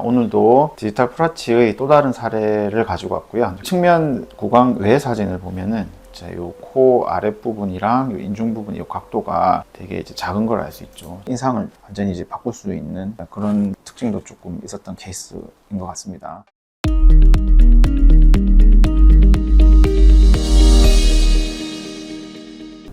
오늘도 디지털 프라치의 또 다른 사례를 가지고 왔고요. 측면 구강 외 사진을 보면은 요 코 아랫부분이랑 요 인중 부분 이 각도가 되게 이제 작은 걸 알 수 있죠. 인상을 완전히 이제 바꿀 수 있는 그런 특징도 조금 있었던 케이스인 것 같습니다.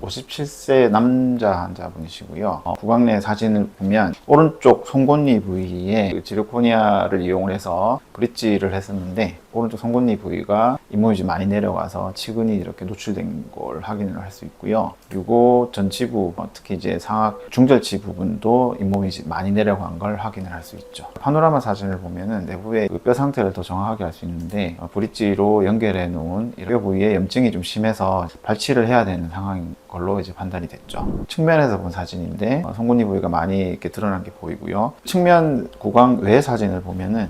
57세 남자 환자분이시고요. 구강 내 사진을 보면 오른쪽 송곳니 부위에 지르코니아를 이용을 해서 브릿지를 했었는데 오른쪽 송곳니 부위가 잇몸이 좀 많이 내려가서 치근이 이렇게 노출된 걸 확인을 할 수 있고요. 그리고 전치부, 특히 이제 상악 중절치 부분도 잇몸이 많이 내려간 걸 확인을 할 수 있죠. 파노라마 사진을 보면은 내부의 뼈 상태를 더 정확하게 알 수 있는데 브릿지로 연결해 놓은 뼈 부위에 염증이 좀 심해서 발치를 해야 되는 상황인 걸로 이제 판단이 됐죠. 측면에서 본 사진인데 송곳니 부위가 많이 이렇게 드러난 게 보이고요. 측면 구강 외 사진을 보면은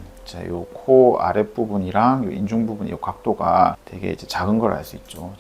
요 코 아랫부분이랑 요 인중 부분 이 각도가 되게 이제 작은 걸 알 수 있죠.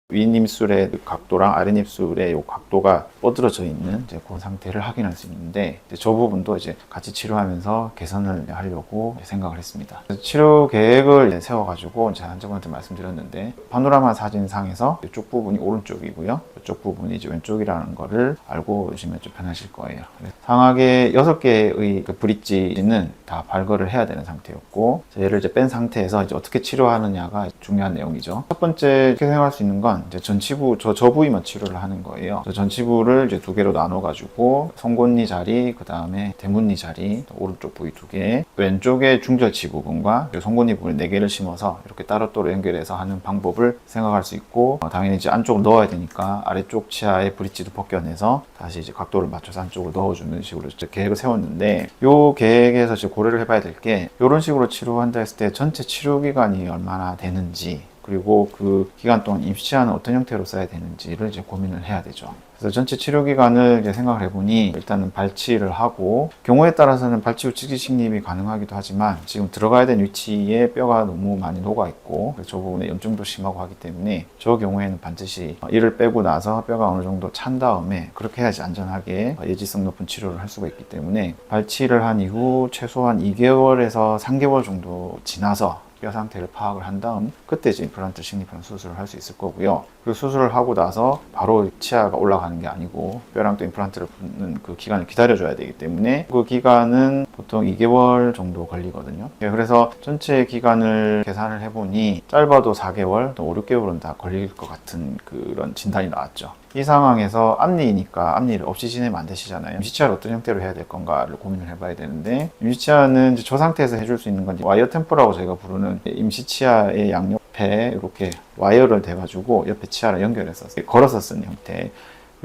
윗입술의 각도랑 아랫입술의 이 각도가 뻗어져 있는 이제 그 상태를 확인할 수 있는데 저 부분도 이제 같이 치료하면서 개선을 하려고 생각을 했습니다. 치료 계획을 세워가지고 이제 환자분한테 말씀드렸는데 파노라마 사진상에서 이쪽 부분이 오른쪽이고요. 이쪽 부분이 이제 왼쪽이라는 거를 알고 오시면 좀 편하실 거예요. 상악의 6개의 그 브릿지는 다 발걸을 해야 되는 상태였고 얘를 이제 뺀 상태에서 이제 어떻게 치료하느냐가 중요한 내용이죠. 첫 번째 이렇게 생각할 수 있는 건 이제 전치부 저 부위만 치료를 하는 거예요. 전치부를 이제 두 개로 나눠 가지고 송곳니 자리, 그 다음에 대문니 자리, 오른쪽 부위 2개, 왼쪽의 중절치 부분과 송곳니 부분 4개를 심어서 이렇게 따로따로 연결해서 하는 방법을 생각할 수 있고 당연히 이제 안쪽으로 넣어야 되니까 아래쪽 치아의 브릿지도 벗겨내서 다시 이제 각도를 맞춰서 안쪽으로 넣어주는 식으로 계획을 세웠는데 이 계획에서 이제 고려를 해봐야 될 게 이런 식으로 치료한다 했을 때 전체 치료 기간이 얼마나 되는지 그리고 그 기간 동안 임시치아는 어떤 형태로 써야 되는지를 이제 고민을 해야 되죠. 그래서 전체 치료 기간을 이제 생각을 해보니 일단은 발치를 하고 경우에 따라서는 발치 후 치기 식립이 가능하기도 하지만 지금 들어가야 되는 위치에 뼈가 너무 많이 녹아 있고 저 부분에 염증도 심하고 하기 때문에 저 경우에는 반드시 이를 빼고 나서 뼈가 어느 정도 찬 다음에 그렇게 해야지 안전하게 예지성 높은 치료를 할 수가 있기 때문에 발치를 한 이후 최소한 2개월에서 3개월 정도 지나서 뼈 상태를 파악을 한 다음 그때 이제 임플란트 식립하는 수술을 할 수 있을 거고요. 그 수술을 하고 나서 바로 치아가 올라가는 게 아니고 뼈랑 또 임플란트를 붙는 그 기간을 기다려줘야 되기 때문에 그 기간은 보통 2개월 정도 걸리거든요. 그래서 전체 기간을 계산을 해보니 짧아도 4개월, 또 5, 6개월은 다 걸릴 것 같은 그런 진단이 나왔죠. 이 상황에서 앞니니까 앞니를 없이 지내면 안 되시잖아요. 임시치아를 어떤 형태로 해야 될 건가를 고민을 해봐야 되는데 임시치아는 이제 저 상태에서 해줄 수 있는 건 와이어 템포라고 저희가 부르는 임시치아의 양옆에 이렇게 와이어를 대가지고 옆에 치아를 연결해서 걸어서 쓴 형태.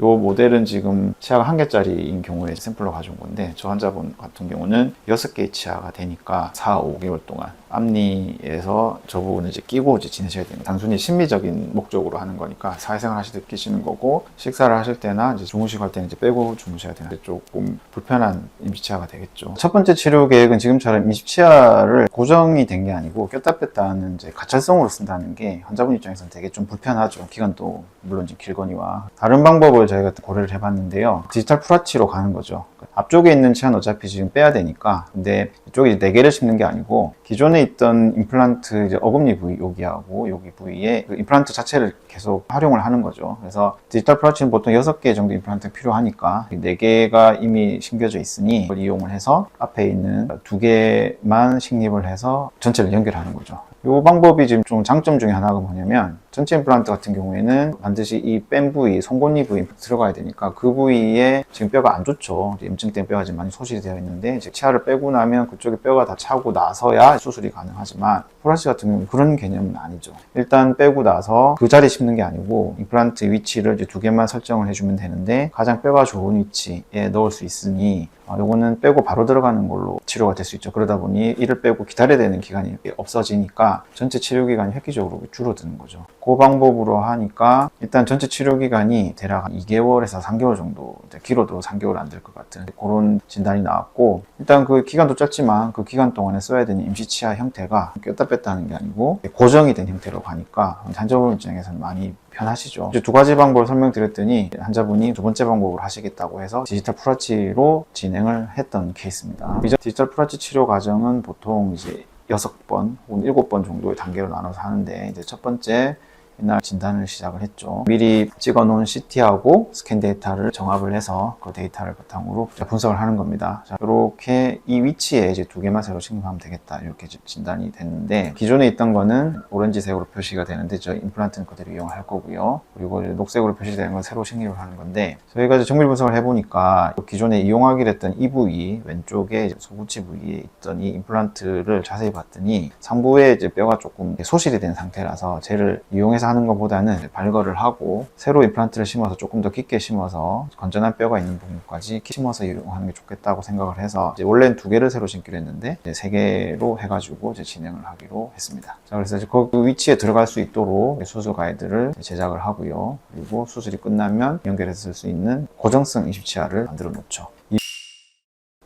이 모델은 지금 치아가 1개짜리인 경우에 샘플로 가져온 건데 저 환자분 같은 경우는 6개의 치아가 되니까 4, 5개월 동안 앞니에서 저 부분을 이제 끼고 이제 지내셔야 됩니다. 단순히 심미적인 목적으로 하는 거니까 사회생활 하실 때 끼시는 거고 식사를 하실 때나 이제 주무시고 할 때는 이제 빼고 주무셔야 되는데 조금 불편한 임시치아가 되겠죠. 첫 번째 치료 계획은 지금처럼 임시치아를 고정이 된 게 아니고 꼈다 뺐다 하는 이제 가찰성으로 쓴다는 게 환자분 입장에서는 되게 좀 불편하죠. 기간도 물론 좀 길거니와 다른 방법을 저희가 고려를 해봤는데요. 디지털 프라치로 가는 거죠. 앞쪽에 있는 치아는 어차피 지금 빼야 되니까 근데 이쪽에 4개를 심는 게 아니고 기존에 있던 임플란트 이제 어금니 부위 여기하고 여기 부위에 그 임플란트 자체를 계속 활용을 하는 거죠. 그래서 디지털 프라치는 보통 6개 정도 임플란트가 필요하니까 4개가 이미 심겨져 있으니 이걸 이용을 해서 앞에 있는 2개만 식립을 해서 전체를 연결하는 거죠. 이 방법이 지금 좀 장점 중에 하나가 뭐냐면 전체 임플란트 같은 경우에는 반드시 이 뺀 부위, 송곳니 부위 들어가야 되니까 그 부위에 지금 뼈가 안 좋죠. 염증 때문에 뼈가 지금 많이 소실이 되어 있는데 이제 치아를 빼고 나면 그쪽에 뼈가 다 차고 나서야 수술이 가능하지만 프라치 같은 경우는 그런 개념은 아니죠. 일단 빼고 나서 그 자리에 심는 게 아니고 임플란트 위치를 이제 2개만 설정을 해주면 되는데 가장 뼈가 좋은 위치에 넣을 수 있으니 요거는 빼고 바로 들어가는 걸로 치료가 될 수 있죠. 그러다 보니 이를 빼고 기다려야 되는 기간이 없어지니까 전체 치료 기간이 획기적으로 줄어드는 거죠. 그 방법으로 하니까 일단 전체 치료 기간이 대략 2개월에서 3개월 정도, 길어도 3개월 안 될 것 같은 그런 진단이 나왔고, 일단 그 기간도 짧지만 그 기간 동안에 써야 되는 임시치아 형태가 꼈다 뺐다 하는 게 아니고 고정이 된 형태로 가니까 환자분 입장에서는 많이 편하시죠. 이제 두 가지 방법을 설명드렸더니 환자분이 두 번째 방법을 하시겠다고 해서 디지털 풀아치로 진행을 했던 케이스입니다. 디지털 풀아치 치료 과정은 보통 이제 6번 혹은 7번 정도의 단계로 나눠서 하는데, 이제 첫 번째 이날 진단을 시작을 했죠. 미리 찍어 놓은 CT하고 스캔 데이터를 정합을 해서 그 데이터를 바탕으로 분석을 하는 겁니다. 자, 이렇게 이 위치에 이제 2개만 새로 식립하면 되겠다, 이렇게 진단이 됐는데, 기존에 있던 거는 오렌지색으로 표시가 되는데 저 임플란트는 그대로 이용할 거고요. 그리고 이제 녹색으로 표시되는 건 새로 식립을 하는 건데, 저희가 이제 정밀 분석을 해보니까 기존에 이용하기로 했던 이 부위, 왼쪽에 이제 소구치 부위에 있던 이 임플란트를 자세히 봤더니 상부에 이제 뼈가 조금 소실이 된 상태라서 쟤를 이용해서 하는 것보다는 발걸을 하고 새로 임플란트를 심어서 조금 더 깊게 심어서 건전한 뼈가 있는 부분까지 심어서 이용하는 게 좋겠다고 생각을 해서 이제 원래는 2개를 새로 심기로 했는데 이제 3개로 해가지고 이제 진행을 하기로 했습니다. 자, 그래서 이제 그 위치에 들어갈 수 있도록 수술 가이드를 제작을 하고요. 그리고 수술이 끝나면 연결해서 쓸 수 있는 고정성 임시치아를 만들어 놓죠.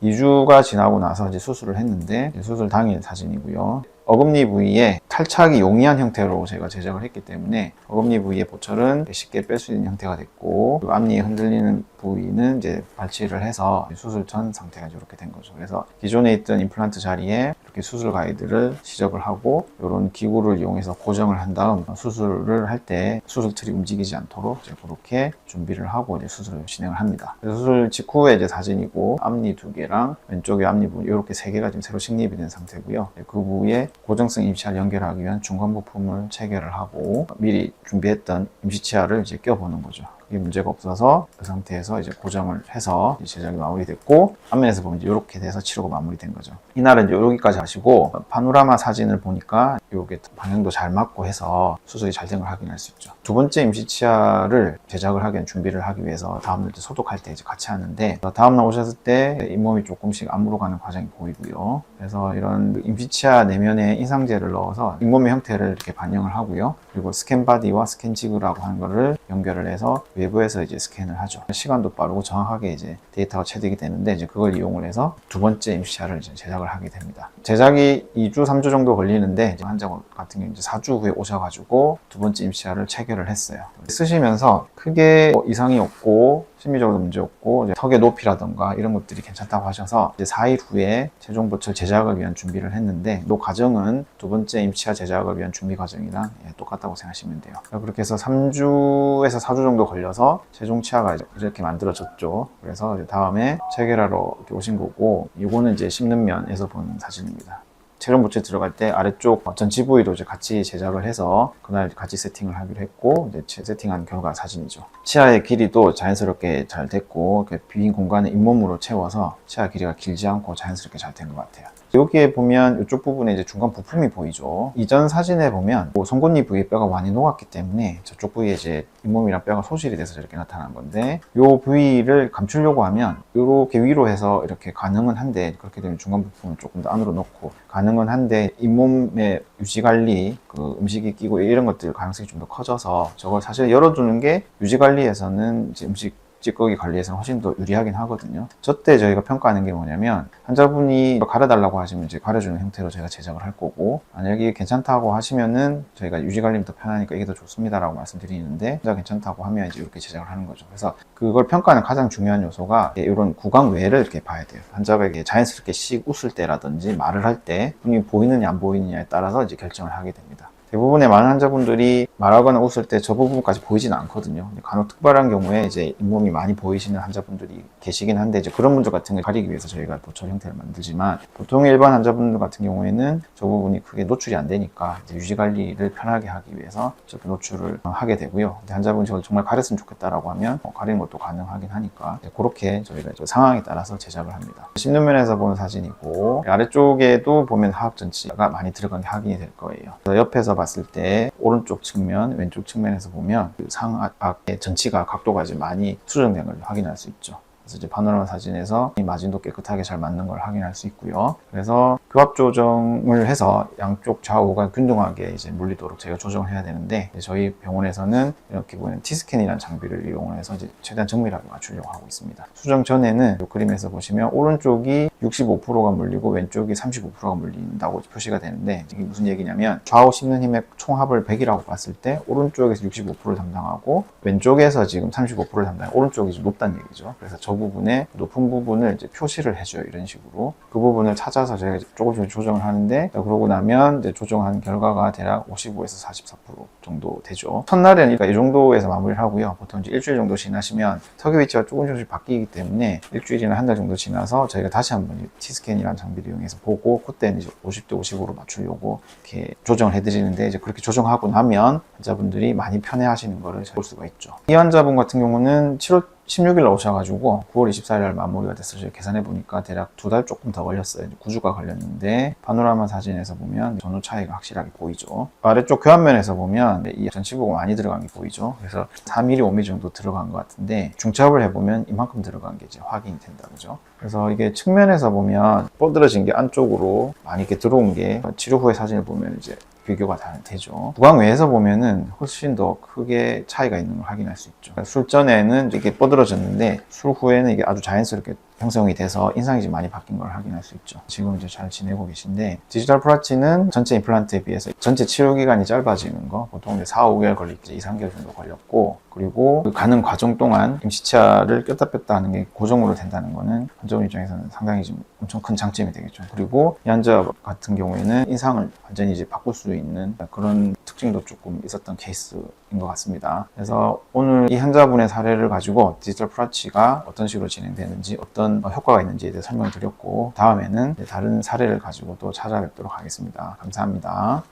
2주가 지나고 나서 이제 수술을 했는데, 수술 당일 사진이고요. 어금니 부위에 탈착이 용이한 형태로 제가 제작을 했기 때문에 어금니 부위의 보철은 쉽게 뺄 수 있는 형태가 됐고, 앞니 흔들리는 부위는 이제 발치를 해서 수술 전 상태가 이렇게 된 거죠. 그래서 기존에 있던 임플란트 자리에 이렇게 수술 가이드를 시접을 하고 이런 기구를 이용해서 고정을 한 다음 수술을 할 때 수술 틀이 움직이지 않도록 이제 그렇게 준비를 하고 이제 수술을 진행을 합니다. 그래서 수술 직후에 이제 사진이고, 앞니 2개랑 왼쪽에 앞니 부분 이렇게 3개가 지금 새로 식립이 된 상태고요. 그 부위에 고정성 임시치아를 연결하기 위한 중간 부품을 체결을 하고 미리 준비했던 임시치아를 이제 껴보는 거죠. 그게 문제가 없어서 그 상태에서 이제 고정을 해서 이제 제작이 마무리됐고, 앞면에서 보면 이렇게 돼서 치료가 마무리된 거죠. 이날은 이제 여기까지 하시고, 파노라마 사진을 보니까 이게 방향도 잘 맞고 해서 수술이 잘 된 걸 확인할 수 있죠. 두 번째 임시치아를 제작을 하기 위한 준비를 하기 위해서 다음날 이제 소독할 때 이제 같이 하는데, 다음날 오셨을 때 잇몸이 조금씩 안무로 가는 과정이 보이고요. 그래서 이런 임시치아 내면에 인상제를 넣어서 잇몸의 형태를 이렇게 반영을 하고요. 그리고 스캔 바디와 스캔 지그라고 하는 거를 연결을 해서 외부에서 이제 스캔을 하죠. 시간도 빠르고 정확하게 이제 데이터가 체득이 되는데, 이제 그걸 이용을 해서 두 번째 임시치아를 이제 제작을 하게 됩니다. 제작이 2주, 3주 정도 걸리는데, 이제 환자 같은 경우 이제 4주 후에 오셔가지고 두 번째 임시치아를 체결을 했어요. 쓰시면서 크게 이상이 없고 심미적으로 문제 없고, 이제 턱의 높이라던가 이런 것들이 괜찮다고 하셔서 이제 4일 후에 최종 보철 제작을 위한 준비를 했는데, 이 과정은 두 번째 임시치아 제작을 위한 준비 과정이랑 똑같다고 생각하시면 돼요. 그렇게 해서 3주에서 4주 정도 걸려서 최종 치아가 이렇게 만들어졌죠. 그래서 이제 다음에 체결하러 이렇게 오신 거고, 이거는 이제 씹는 면에서 본 사진입니다. 체중 보철 들어갈 때 아래쪽 전치 부위도 이제 같이 제작을 해서 그날 같이 세팅을 하기로 했고, 이제 세팅한 결과 사진이죠. 치아의 길이도 자연스럽게 잘 됐고, 빈 공간을 잇몸으로 채워서 치아 길이가 길지 않고 자연스럽게 잘 된 것 같아요. 여기에 보면 이쪽 부분에 이제 중간 부품이 보이죠. 이전 사진에 보면 송곳니 부위에 뼈가 많이 녹았기 때문에 저쪽 부위에 이제 잇몸이랑 뼈가 소실이 돼서 저렇게 나타난 건데, 이 부위를 감추려고 하면 이렇게 위로 해서 이렇게 가능은 한데, 그렇게 되면 중간 부품을 조금 더 안으로 넣고 가능은 한데 잇몸의 유지관리, 그 음식이 끼고 이런 것들 가능성이 좀 더 커져서 저걸 사실 열어두는 게 유지관리에서는 이제 음식 찌꺼기 관리에서는 훨씬 더 유리하긴 하거든요. 저때 저희가 평가하는 게 뭐냐면, 환자분이 가려달라고 하시면 이제 가려주는 형태로 저희가 제작을 할 거고, 만약에 괜찮다고 하시면은 저희가 유지관리는 더 편하니까 이게 더 좋습니다라고 말씀드리는데, 진짜 괜찮다고 하면 이제 이렇게 제작을 하는 거죠. 그래서 그걸 평가하는 가장 중요한 요소가 이런 구강 외를 이렇게 봐야 돼요. 환자에게 자연스럽게 씩 웃을 때라든지 말을 할 때 분이 보이느냐 안 보이느냐에 따라서 이제 결정을 하게 됩니다. 대부분의 많은 환자분들이 말하거나 웃을 때 저 부분까지 보이지는 않거든요. 간혹 특별한 경우에 이제 잇몸이 많이 보이시는 환자분들이 계시긴 한데, 이제 그런 분들 같은 걸 가리기 위해서 저희가 보철 형태를 만들지만, 보통 일반 환자분들 같은 경우에는 저 부분이 크게 노출이 안 되니까 이제 유지 관리를 편하게 하기 위해서 저렇게 노출을 하게 되고요. 환자분이 저걸 정말 가렸으면 좋겠다라고 하면 가리는 것도 가능하긴 하니까 그렇게 저희가 상황에 따라서 제작을 합니다. 씹는 면에서 보는 사진이고, 아래쪽에도 보면 하악 전치가 많이 들어간 게 확인이 될 거예요. 옆에서 봤을 때 오른쪽 측면, 왼쪽 측면에서 보면 그 상악의 전치가 각도가 이제 많이 수정된 걸 확인할 수 있죠. 그래서 이제 파노라마 사진에서 이 마진도 깨끗하게 잘 맞는 걸 확인할 수 있고요. 그래서 교합 조정을 해서 양쪽 좌우가 균등하게 이제 물리도록 저희가 조정을 해야 되는데, 저희 병원에서는 이렇게 보면 T스캔이라는 장비를 이용을 해서 이제 최대한 정밀하게 맞추려고 하고 있습니다. 수정 전에는 이 그림에서 보시면 오른쪽이 65%가 물리고 왼쪽이 35%가 물린다고 표시가 되는데, 이게 무슨 얘기냐면 좌우 씹는 힘의 총합을 100이라고 봤을 때 오른쪽에서 65%를 담당하고 왼쪽에서 지금 35%를 담당하고 오른쪽이 좀 높다는 얘기죠. 그래서 저 부분에 높은 부분을 이제 표시를 해줘요. 이런 식으로 그 부분을 찾아서 제가 조금씩 조정을 하는데, 그러고 나면 이제 조정한 결과가 대략 55에서 44% 정도 되죠. 첫날에는 이 정도에서 마무리를 하고요. 보통 이제 일주일 정도 지나시면 석유 위치가 조금씩 바뀌기 때문에 일주일이나 한 달 정도 지나서 저희가 다시 한번 T스캔이라는 장비를 이용해서 보고, 그때는 이제 50대 50으로 맞추려고 이렇게 조정을 해드리는데, 이제 그렇게 조정하고 나면 환자분들이 많이 편해하시는 거를 볼 수가 있죠. 이 환자분 같은 경우는 7월 16일 오셔가지고 9월 24일 마무리가 됐어요. 계산해 보니까 대략 2달 조금 더 걸렸어요. 9주가 걸렸는데, 파노라마 사진에서 보면 전후 차이가 확실하게 보이죠. 아래쪽 교합면에서 보면 이 전치부가 많이 들어간 게 보이죠. 그래서 4mm, 5mm 정도 들어간 것 같은데, 중첩을 해보면 이만큼 들어간 게 이제 확인이 된다, 그죠? 그래서 이게 측면에서 보면 뻗어진 게 안쪽으로 많이 이렇게 들어온 게, 치료 후의 사진을 보면 이제 비교가 다 되죠. 구강외에서 보면은 훨씬 더 크게 차이가 있는 걸 확인할 수 있죠. 술 전에는 이게 뻗어졌는데 술 후에는 이게 아주 자연스럽게 형성이 돼서 인상이 좀 많이 바뀐 걸 확인할 수 있죠. 지금 이제 잘 지내고 계신데, 디지털 플라치는 전체 임플란트에 비해서 전체 치료 기간이 짧아지는 거, 보통 이제 4, 5개월 걸리지 2, 3개월 정도 걸렸고, 그리고 그 가는 과정 동안 임시차를 꼈다 뺐다 하는 게 고정으로 된다는 거는 환자분 입장에서는 상당히 좀 엄청 큰 장점이 되겠죠. 그리고 이 환자 같은 경우에는 인상을 완전히 이제 바꿀 수 있는 그런 특징도 조금 있었던 케이스인 것 같습니다. 그래서 오늘 이 환자분의 사례를 가지고 디지털 플라치가 어떤 식으로 진행되는지, 어떤 효과가 있는지에 대해 설명을 드렸고, 다음에는 다른 사례를 가지고 또 찾아뵙도록 하겠습니다. 감사합니다.